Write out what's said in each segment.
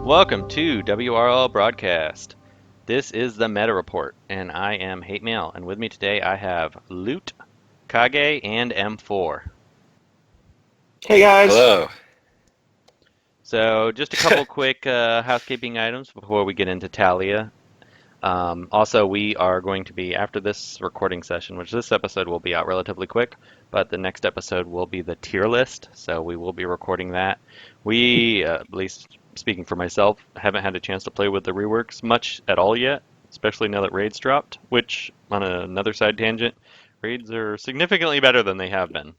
Welcome to WRL Broadcast. This is the Meta Report, and I am Hate Mail, and with me today I have Loot, Kage, and M4. Hey guys. Hello. So just a couple quick housekeeping items before we get into Talia. Also, we are going to be, after this recording session, which this episode will be out relatively quick, but the next episode will be the tier list, so we will be recording that. We, at least speaking for myself, haven't had a chance to play with the reworks much at all yet, especially now that raids dropped, which, on another side tangent, raids are significantly better than they have been.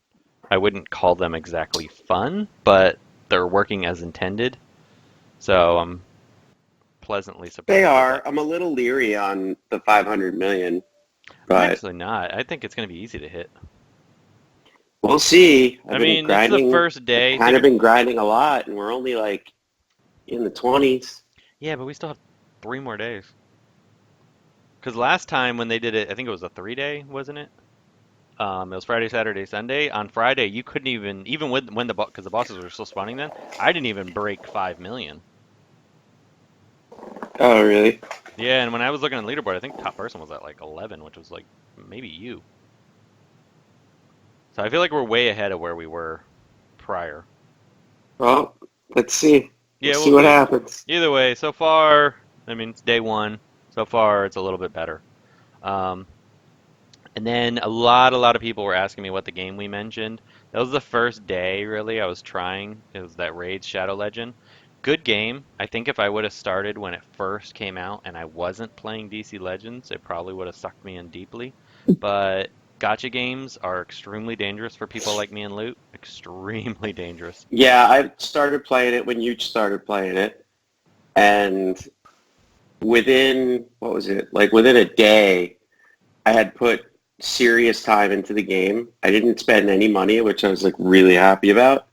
I wouldn't call them exactly fun, but they're working as intended, so I'm pleasantly They surprised with are. that. I'm a little leery on the 500 million, I'm but actually not. I think it's going to be easy to hit. we'll see. I mean, it's the first I've day. kind of been grinding a lot, and we're only like in the 20s. Yeah, but we still have 3 more days. Because last time when they did it, I think it was a 3 day, wasn't it? It was Friday, Saturday, Sunday. On Friday, you couldn't even with when because the bosses were still spawning then. I didn't even break 5 million. Oh, really? Yeah, and when I was looking at the leaderboard, I think top person was at like 11, which was like maybe you. So I feel like we're way ahead of where we were prior. Well, let's see. We'll Yeah, we'll see what see. happens. Either way, so far, I mean, it's day one. So far, it's a little bit better. Um, and then a lot of people were asking me what the game we mentioned. That was the first day, really. I was trying. It was that Raid Shadow Legend. Good game. I think if I would have started when it first came out and I wasn't playing DC Legends, it probably would have sucked me in deeply. But gacha games are extremely dangerous for people like me and Loot. Extremely dangerous. Yeah, I started playing it when you started playing it, and within, what was it? Like within a day, I had put serious time into the game. I didn't spend any money, which I was like really happy about.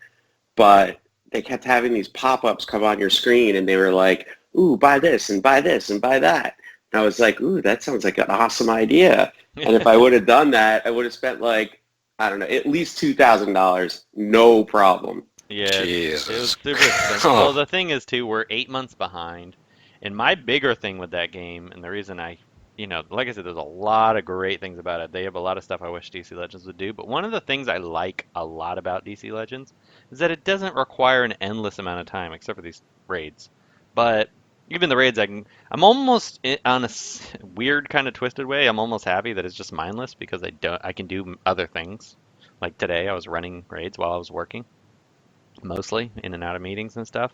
But they kept having these pop-ups come on your screen, and they were like, ooh, buy this and buy this and buy that. And I was like, ooh, that sounds like an awesome idea. And if I would have done that, I would have spent like, I don't know, at least $2,000, no problem. Yeah, it was Jesus. super expensive. Well, Oh, the thing is too, we're 8 months behind, and my bigger thing with that game, and the reason like I said, there's a lot of great things about it. They have a lot of stuff I wish DC Legends would do, but one of the things I like a lot about DC Legends is that it doesn't require an endless amount of time, except for these raids. But even the raids, I'm almost on a weird kind of twisted way. I'm almost happy that it's just mindless because I can do other things. Like today, I was running raids while I was working mostly in and out of meetings and stuff.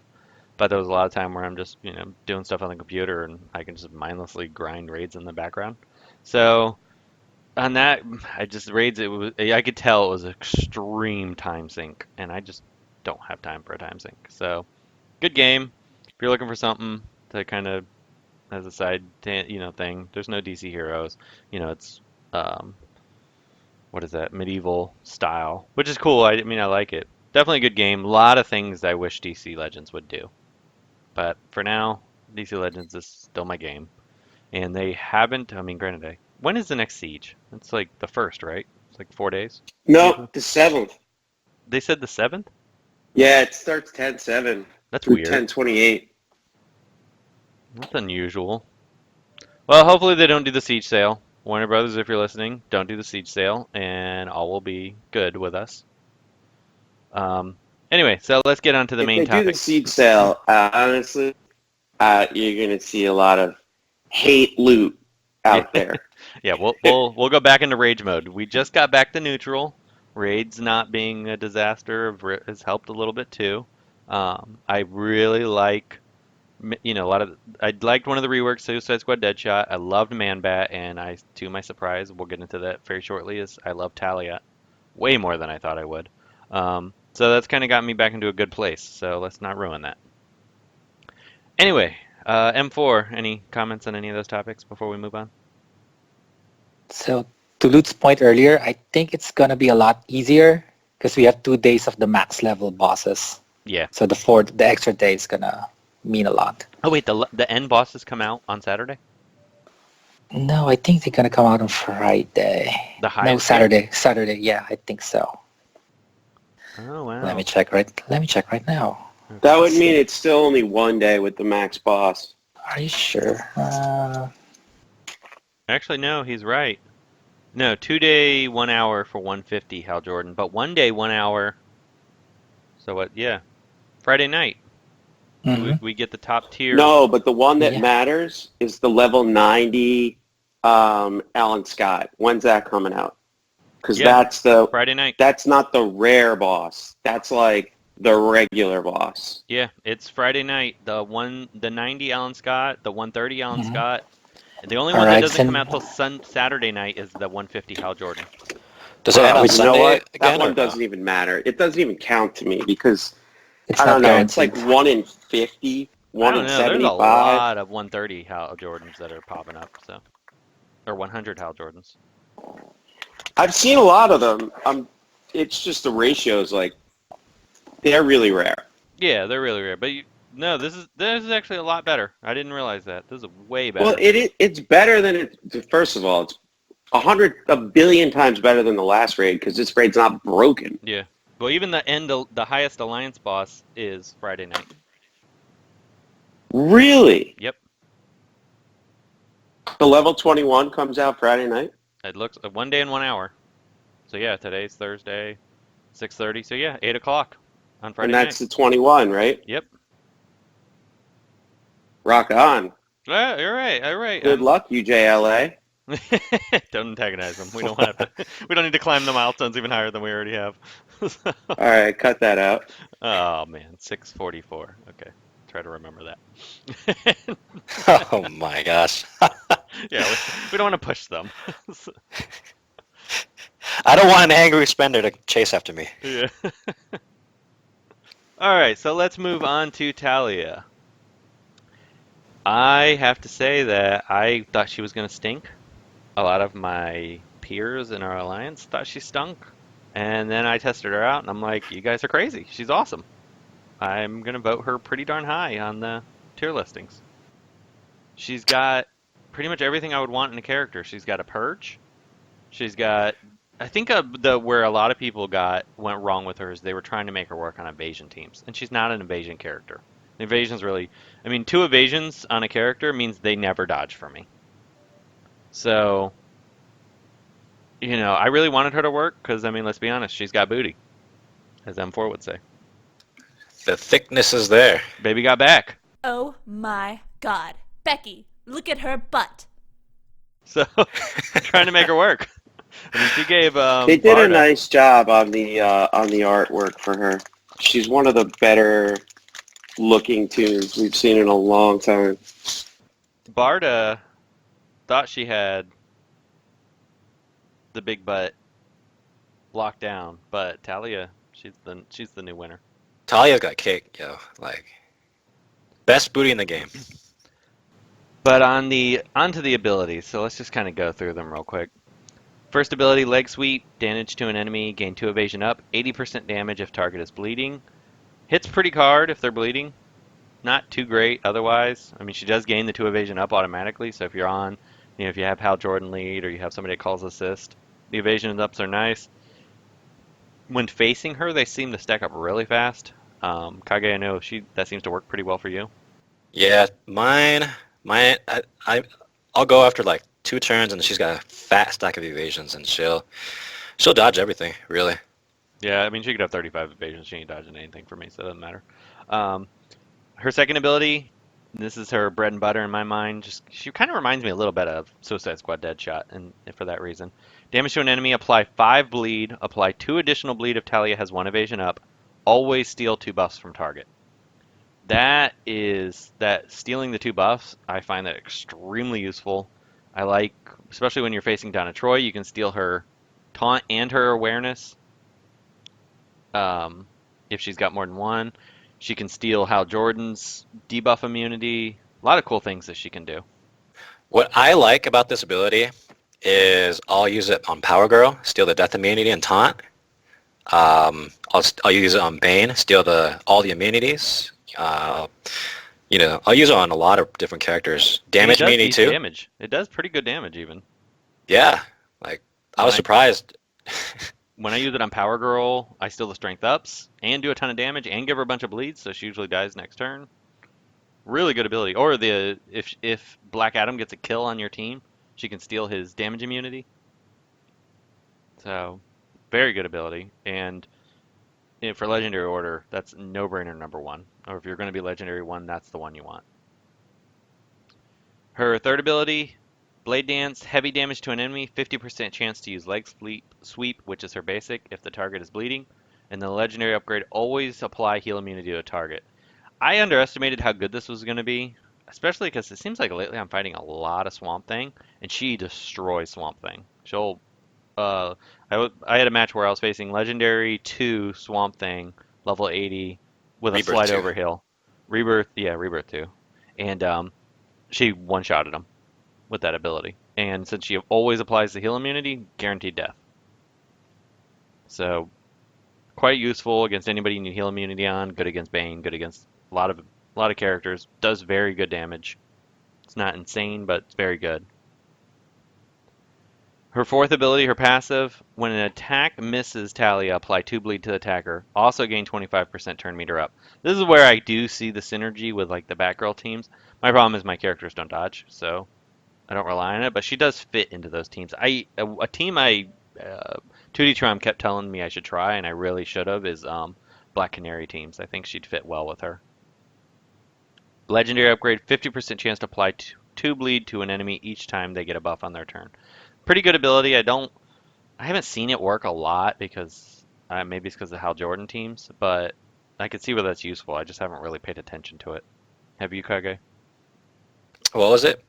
But there was a lot of time where I'm just, doing stuff on the computer and I can just mindlessly grind raids in the background. So on that, I just raids. I could tell it was extreme time sink, and I just don't have time for a time sink. So good game. If you're looking for something to kind of as a side, thing, there's no DC heroes. It's um, what is that, medieval style, which is cool. I mean, I like it. Definitely a good game. A lot of things I wish DC Legends would do. But for now, DC Legends is still my game. And they haven't, I mean, granted, when is the next Siege? It's like the first, right? It's like 4 days, No, usually. the 7th. They said the 7th? Yeah, it starts 10/7 That's through weird. 10/28. That's unusual. Well, hopefully they don't do the Siege sale. Warner Brothers, if you're listening, don't do the Siege sale, and all will be good with us. Um, anyway, so let's get on to the If main they do the topic. seed sale, honestly, you're going to see a lot of hate loot Yeah, out there. yeah, we'll go back into rage mode. We just got back to neutral. Raids not being a disaster has helped a little bit too. I really like, a lot of. I liked one of the reworks, Suicide Squad Deadshot. I loved Man Bat, and to my surprise, we'll get into that very shortly. Is I love Talia way more than I thought I would. So that's kind of got me back into a good place. So let's not ruin that. Anyway, M4. Any comments on any of those topics before we move on? So to Luke's point earlier, I think it's gonna be a lot easier because we have 2 days of the max level bosses. Yeah. So the extra day is gonna mean a lot. Oh wait, the end bosses come out on Saturday? No, I think they're gonna come out on Friday. The No, highest grade? Saturday. Saturday, yeah, I think so. Oh Let wow. me check right now. That Okay. would mean it's still only 1 day with the max boss. Are you sure? Actually, no, he's right. No, 2 day, 1 hour for 150, Hal Jordan. But 1 day, 1 hour. So what? Yeah, Friday night. Mm-hmm. We get the top tier. No, but the one that Yeah. matters is the level 90 Alan Scott. When's that coming out? Because Yeah, Friday night. that's not the rare boss. That's like the regular boss. Yeah, it's Friday night. The 90 Alan Scott, the 130 Alan Mm-hmm. Scott, and the only All one that right. doesn't come Then out till Saturday night is the 150 Hal Jordan. Does it end on which You know Sunday what? That again or one no? doesn't even matter. It doesn't even count to me because it's I not don't know. It's like guaranteed. 1 in 50, I 1 don't in know. There's a 75. lot of 130 Hal Jordans that are popping up. So, or 100 Hal Jordans. I've seen a lot of them. It's just the ratios, like, they're really rare. Yeah, they're really rare. But no, this is actually a lot better. I didn't realize that. This is way better. Well, it's better than it. First of all, it's a billion times better than the last raid because this raid's not broken. Yeah. Well, even the highest alliance boss is Friday night. Really? Yep. The level 21 comes out Friday night? It looks 1 day and 1 hour. So yeah, today's Thursday, 6:30. So yeah, 8 o'clock on Friday And that's night. the 21, right? Yep. Rock on. Yeah, you're right. All right. Good luck, UJLA. Don't antagonize them. We don't have to. We don't need to climb the milestones even higher than we already have. All right, cut that out. Oh man, 644. Okay, try to remember that. Oh my gosh. Yeah, we don't want to push them. I don't want an angry spender to chase after me. Yeah. All right, so let's move on to Talia. I have to say that I thought she was going to stink. A lot of my peers in our alliance thought she stunk. And then I tested her out, and I'm like, you guys are crazy. She's awesome. I'm going to vote her pretty darn high on the tier listings. She's got pretty much everything I would want in a character. She's got a purge. She's got, I think where a lot of people went wrong with her is they were trying to make her work on evasion teams, and she's not an evasion character. Evasion's really, I mean, 2 evasions on a character means they never dodge for me. So, I really wanted her to work because, I mean, let's be honest, she's got booty, as M4 would say. The thickness is there. Baby got back. Oh my god. Becky, look at her butt. So, trying to make her work. I mean, she gave They did a Barda- nice job on the artwork for her. She's one of the better looking tunes we've seen in a long time. Barda thought she had the big butt locked down, but Talia, she's the new winner. Talia's got cake, yo. Like, best booty in the game. But onto the abilities, so let's just kind of go through them real quick. First ability, leg sweep, damage to an enemy, gain 2 evasion up, 80% damage if target is bleeding. Hits pretty hard if they're bleeding. Not too great otherwise. I mean, she does gain the 2 evasion up automatically, so if you're on, if you have Hal Jordan lead or you have somebody that calls assist, the evasion ups are nice. When facing her, they seem to stack up really fast. Kage, I know that seems to work pretty well for you. Yeah, I'll go after like 2 turns and she's got a fat stack of evasions and she'll dodge everything, really. Yeah, I mean, she could have 35 evasions. She ain't dodging anything for me, so it doesn't matter. Her second ability, this is her bread and butter in my mind. She kind of reminds me a little bit of Suicide Squad Deadshot, and for that reason. Damage to an enemy, apply 5 bleed, apply 2 additional bleed if Talia has 1 evasion up. Always steal 2 buffs from target. That stealing the 2 buffs, I find that extremely useful. I like, especially when you're facing Donna Troy, you can steal her taunt and her awareness. If she's got more than 1. She can steal Hal Jordan's debuff immunity. A lot of cool things that she can do. What I like about this ability is I'll use it on Power Girl, steal the death immunity and taunt. I'll use it on Bane, steal all the immunities. I'll use it on a lot of different characters. Damage immunity too. Damage. It does pretty good damage even. Yeah, like I was surprised. when I use it on Power Girl, I steal the strength ups and do a ton of damage and give her a bunch of bleeds, so she usually dies next turn. Really good ability. Or the if Black Adam gets a kill on your team, she can steal his damage immunity. So very good ability. And for Legendary Order, that's no-brainer #1. Or if you're going to be Legendary 1, that's the one you want. Her third ability, Blade Dance, heavy damage to an enemy, 50% chance to use Leg Sweep, which is her basic, if the target is bleeding. And the Legendary upgrade, always apply heal immunity to a target. I underestimated how good this was going to be, especially because it seems like lately I'm fighting a lot of Swamp Thing, and she destroys Swamp Thing. She'll, I had a match where I was facing Legendary 2 Swamp Thing, level 80, with a Rebirth slight 2. overheal. Rebirth 2. And she one-shotted him with that ability. And since she always applies the heal immunity, guaranteed death. So, quite useful against anybody you need heal immunity on, good against Bane, good against a lot of characters, does very good damage. It's not insane, but it's very good. Her fourth ability, her passive, when an attack misses Talia, apply 2 bleed to the attacker. Also gain 25% turn meter up. This is where I do see the synergy with like the Batgirl teams. My problem is my characters don't dodge, so I don't rely on it, but she does fit into those teams. A team 2D Trom kept telling me I should try, and I really should have, is Black Canary teams. I think she'd fit well with her. Legendary upgrade, 50% chance to apply 2 bleed to an enemy each time they get a buff on their turn. Pretty good ability. I haven't seen it work a lot because maybe it's because of Hal Jordan teams, but I could see where that's useful. I just haven't really paid attention to it. Have you, Kage? What was it?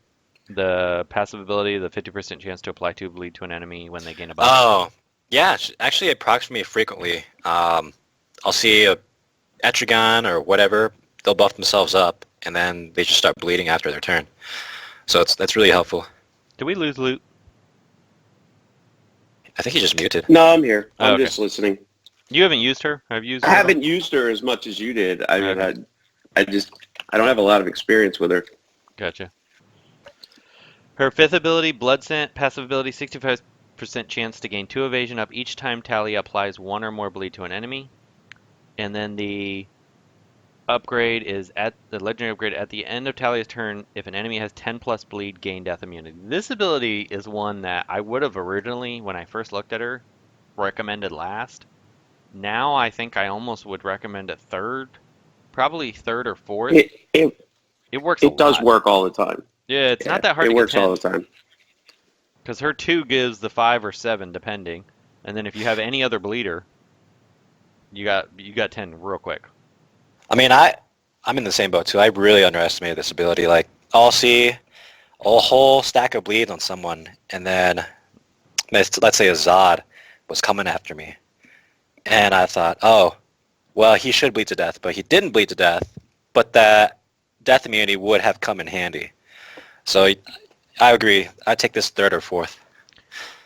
The passive ability, the 50% chance to apply 2 bleed to an enemy when they gain a buff. Oh, yeah. Actually, it procs me frequently. I'll see a Etrigan or whatever. They'll buff themselves up, and then they just start bleeding after their turn. So that's really helpful. Did we lose loot? I think he just muted. No, I'm here. Oh, I'm okay. just listening. You haven't used her? Have you used her? I at all? haven't used her as much as you did. I mean, Okay. I don't have a lot of experience with her. Gotcha. Her fifth ability, Blood Scent, passive ability, 65% chance to gain 2 evasion up each time Talia applies 1 or more bleed to an enemy. And then the upgrade is at the legendary upgrade at the end of Talia's turn. If an enemy has 10 plus bleed, gain death immunity. This ability is one that I would have originally, when I first looked at her, recommended last. Now I think I almost would recommend it third, probably third or fourth. It works. It does work all the time. Yeah, it's not that hard to It get works 10. all the time. Because her 2 gives the 5 or 7, depending. And then if you have any other bleeder, you got 10 real quick. I mean, I'm in the same boat too. I really underestimated this ability. Like, I'll see a whole stack of bleed on someone, and then let's say a Zod was coming after me, and I thought, oh, well, he should bleed to death, but he didn't bleed to death. But that death immunity would have come in handy. So I agree. I'd take this third or fourth.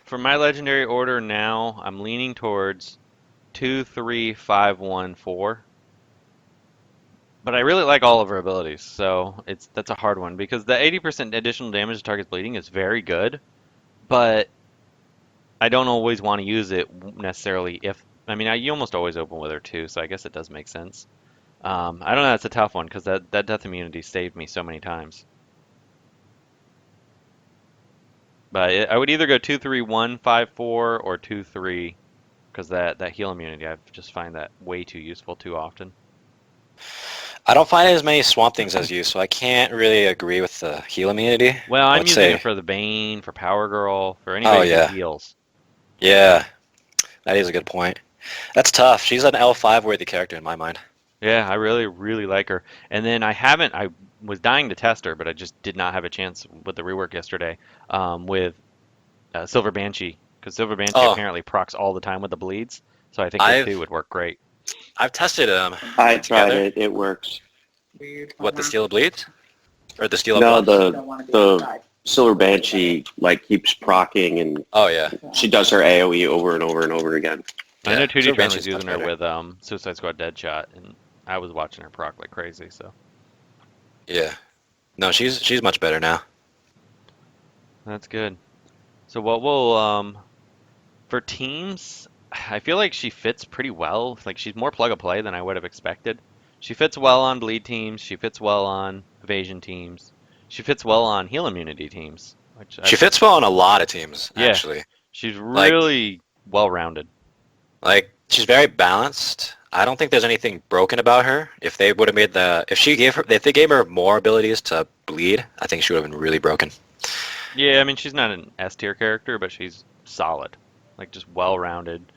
For my legendary order now, I'm leaning towards 2, 3, 5, 1, 4. But I really like all of her abilities, so that's a hard one because the 80% additional damage to target's bleeding is very good, but I don't always want to use it necessarily you almost always open with her too, so I guess it does make sense. I don't know, that's a tough one because that death immunity saved me so many times. But I would either go 2, 3, 1, 5, 4 or 2, 3 because that heal immunity, I just find that way too useful too often. I don't find as many Swamp Things as you, so I can't really agree with the heal immunity. Well, I'm Let's using say, it for the Bane, for Power Girl, for anybody yeah. who heals. Yeah, that is a good point. That's tough. She's an L5 worthy character in my mind. Yeah, I really, really like her. And then I was dying to test her, but I just did not have a chance with the rework yesterday with Silver Banshee. Because Silver Banshee apparently procs all the time with the bleeds. So I think this too would work great. I've tested I tried together. it. It works. What, the Steel Bleeds? Or the Steel No, Buff? the Silver Banshee keeps procking, and Oh, yeah. she does her AoE over and over and over again. I know Yeah, 2D Silver Tron Banshee's was using much her better. with Suicide Squad Deadshot, and I was watching her proc like crazy. So Yeah. No, she's much better now. that's good. So what we'll for teams, I feel like she fits pretty well. Like she's more plug and play than I would have expected. She fits well on bleed teams. She fits well on evasion teams. She fits well on heal immunity teams. Which She fits well on a lot of teams, Yeah. actually. she's Like- really well rounded. Like, she's very balanced. I don't think there's anything broken about her. If they would have made if they gave her more abilities to bleed, I think she would have been really broken. Yeah, I mean she's not an S tier character, but she's solid. Like just well rounded,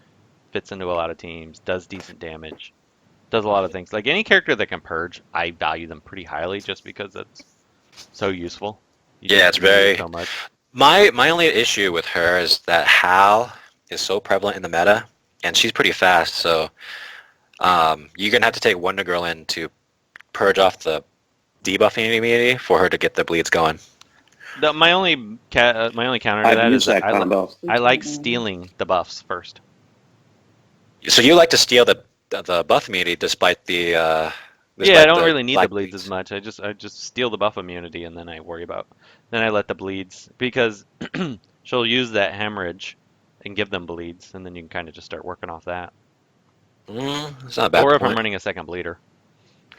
fits into a lot of teams, does decent damage, does a lot of things. Like any character that can purge, I value them pretty highly just because it's so useful. You Yeah, just it's use it very- so much. My only issue with her is that Hal is so prevalent in the meta, and she's pretty fast, so you're going to have to take Wonder Girl in to purge off the debuffing immunity for her to get the bleeds going. My only counter to I've that is used that that combo. I like stealing the buffs first. So you like to steal the buff immunity despite the... Yeah, despite I don't the really need the black bleeds as much. I just steal the buff immunity and then I worry about. Then I let the bleeds because she'll use that hemorrhage and give them bleeds, and then you can kind of just start working off that. It's not a bad Or if I'm point. running a second bleeder,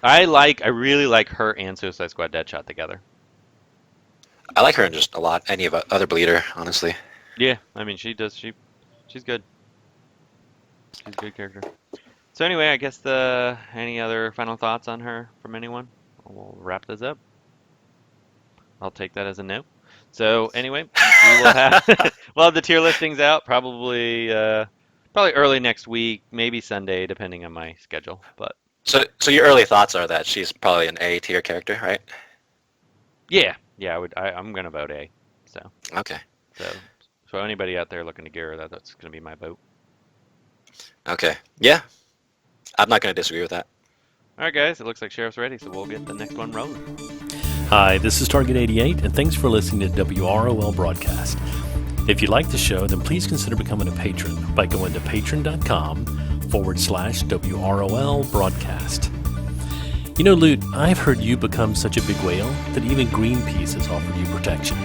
I really like her and Suicide Squad Deadshot together. I like her in just a lot. Any of other bleeder, honestly. Yeah, I mean she's good. She's a good character. So anyway, I guess any other final thoughts on her from anyone? We'll wrap this up. I'll take that as a no. So anyway, we will have we'll have the tier listings out probably early next week, maybe Sunday, depending on my schedule. But So your early thoughts are that she's probably an A tier character, right? yeah, I'm gonna vote A. So Okay. so anybody out there looking to gear her, that's gonna be my vote. Okay. Yeah. I'm not going to disagree with that. All right, guys, it looks like Sheriff's ready, so we'll get the next one rolling. Hi, this is Target 88, and thanks for listening to WROL Broadcast. If you like the show, then please consider becoming a patron by going to patreon.com/WROL Broadcast. You know, Loot, I've heard you become such a big whale that even Greenpeace has offered you protection.